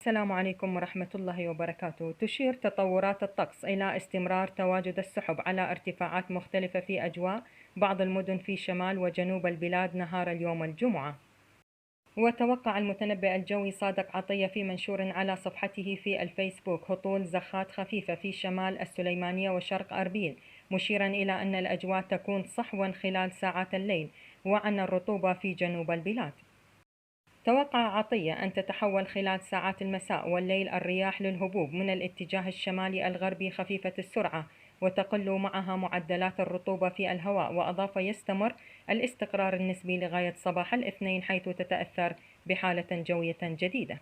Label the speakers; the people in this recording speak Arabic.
Speaker 1: السلام عليكم ورحمة الله وبركاته. تشير تطورات الطقس إلى استمرار تواجد السحب على ارتفاعات مختلفة في أجواء بعض المدن في شمال وجنوب البلاد نهار اليوم الجمعة. وتوقع المتنبئ الجوي صادق عطية في منشور على صفحته في الفيسبوك هطول زخات خفيفة في شمال السليمانية وشرق أربيل، مشيرا إلى أن الأجواء تكون صحوا خلال ساعات الليل وأن الرطوبة في جنوب البلاد. توقع عطية أن تتحول خلال ساعات المساء والليل الرياح للهبوب من الاتجاه الشمالي الغربي خفيفة السرعة، وتقل معها معدلات الرطوبة في الهواء. وأضاف يستمر الاستقرار النسبي لغاية صباح الاثنين، حيث تتأثر بحالة جوية جديدة.